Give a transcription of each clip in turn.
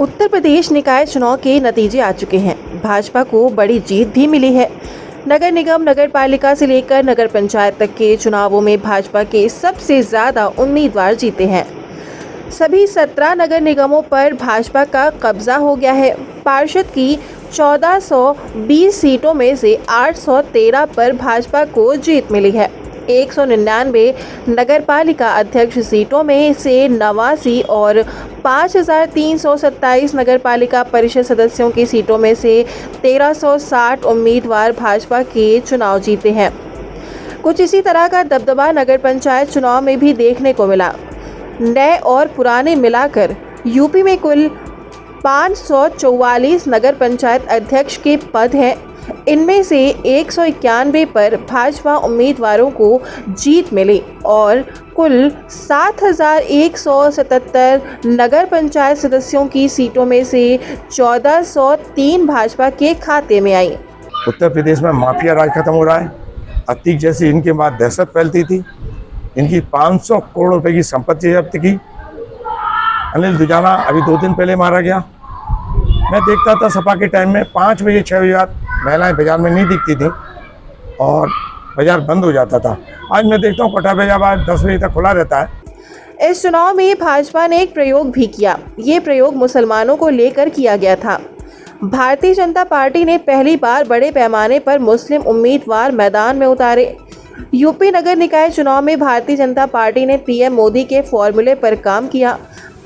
उत्तर प्रदेश निकाय चुनाव के नतीजे आ चुके हैं। भाजपा को बड़ी जीत भी मिली है। नगर निगम, नगर पालिका से लेकर नगर पंचायत तक के चुनावों में भाजपा के सबसे ज्यादा उम्मीदवार जीते हैं। सभी 17 नगर निगमों पर भाजपा का कब्जा हो गया है। पार्षद की 1420 सीटों में से 813 पर भाजपा को जीत मिली है। 199 नगर पालिका अध्यक्ष सीटों में से 89 और 5327 नगर पालिका परिषद सदस्यों की सीटों में से 1360 उम्मीदवार भाजपा के चुनाव जीते हैं। कुछ इसी तरह का दबदबा नगर पंचायत चुनाव में भी देखने को मिला। नए और पुराने मिलाकर यूपी में कुल 544 नगर पंचायत अध्यक्ष के पद हैं। इनमें से 191 पर भाजपा उम्मीदवारों को जीत मिली और कुल 7177 नगर पंचायत सदस्यों की सीटों में से 1403 भाजपा के खाते में आई। उत्तर प्रदेश में माफिया राज खत्म हो रहा है। अतीक जैसी इनके बाद दहशत फैलती थी। इनकी 500 करोड़ रुपए की संपत्ति जब्त की। अनिल दुजाना अभी 2 दिन पहले मारा गया। मैं देखता था सपा के टाइम में 5 बजे 6 बजे बाद महिलाएं बाजार में नहीं दिखती थी और बाजार बंद हो जाता था। आज मैं देखता हूँ कटा बाजार बाद 10 बजे तक खुला रहता है। इस चुनाव में भाजपा ने एक प्रयोग भी किया। ये प्रयोग मुसलमानों को लेकर किया गया था। भारतीय जनता पार्टी ने पहली बार बड़े पैमाने पर मुस्लिम उम्मीदवार मैदान में उतारे। यूपी नगर निकाय चुनाव में भारतीय जनता पार्टी ने पीएम मोदी के फॉर्मूले पर काम किया।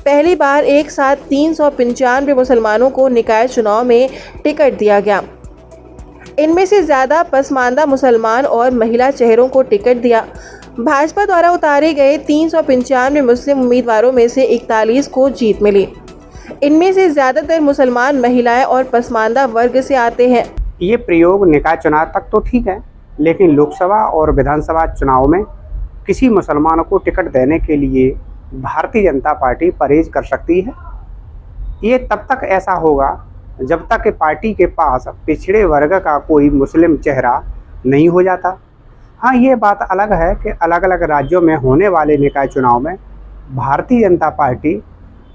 पहली बार एक साथ 395 मुसलमानों को निकाय चुनाव में टिकट दिया गया। इनमें से ज़्यादा पसमानदा मुसलमान और महिला चेहरों को टिकट दिया। भाजपा द्वारा उतारे गए 395 मुस्लिम उम्मीदवारों में से 41 को जीत मिली। इनमें से ज़्यादातर मुसलमान, महिलाएं और पसमानदा वर्ग से आते हैं। ये प्रयोग निकाय चुनाव तक तो ठीक है, लेकिन लोकसभा और विधानसभा चुनाव में किसी मुसलमान को टिकट देने के लिए भारतीय जनता पार्टी परहेज कर सकती है। ये तब तक ऐसा होगा जब तक कि पार्टी के पास पिछड़े वर्ग का कोई मुस्लिम चेहरा नहीं हो जाता। हाँ, ये बात अलग है कि अलग अलग राज्यों में होने वाले निकाय चुनाव में भारतीय जनता पार्टी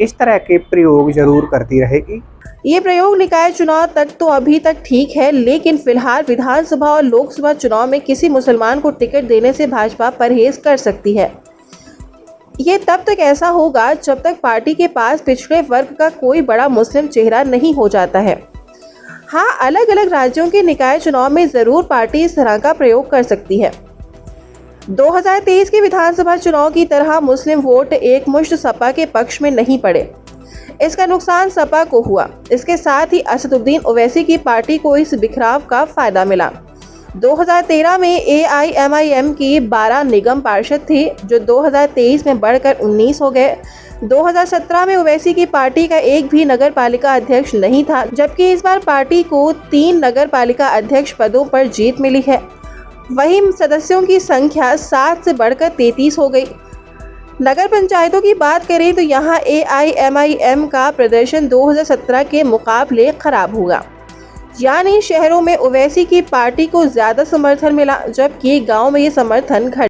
इस तरह के प्रयोग जरूर करती रहेगी। ये प्रयोग निकाय चुनाव तक तो अभी तक ठीक है, लेकिन फिलहाल विधानसभा और लोकसभा चुनाव में किसी मुसलमान को टिकट देने से भाजपा परहेज कर सकती है। ये तब तक ऐसा होगा जब तक पार्टी के पास पिछड़े वर्ग का कोई बड़ा मुस्लिम चेहरा नहीं हो जाता है। हाँ, अलग अलग राज्यों के निकाय चुनाव में जरूर पार्टी इस तरह का प्रयोग कर सकती है। 2023 के विधानसभा चुनाव की तरह मुस्लिम वोट एकमुश्त सपा के पक्ष में नहीं पड़े। इसका नुकसान सपा को हुआ। इसके साथ ही असदुद्दीन ओवैसी की पार्टी को इस बिखराव का फायदा मिला। 2013 में AIMIM की 12 निगम पार्षद थे, जो 2023 में बढ़कर 19 हो गए। 2017 में ओवैसी की पार्टी का एक भी नगर पालिका अध्यक्ष नहीं था, जबकि इस बार पार्टी को 3 नगर पालिका अध्यक्ष पदों पर जीत मिली है। वहीं सदस्यों की संख्या 7 से बढ़कर 33 हो गई। नगर पंचायतों की बात करें तो यहाँ AIMIM का प्रदर्शन 2017 के मुकाबले खराब हुआ। यानी शहरों में ओवैसी की पार्टी को ज्यादा समर्थन मिला, जबकि गांव में ये समर्थन घट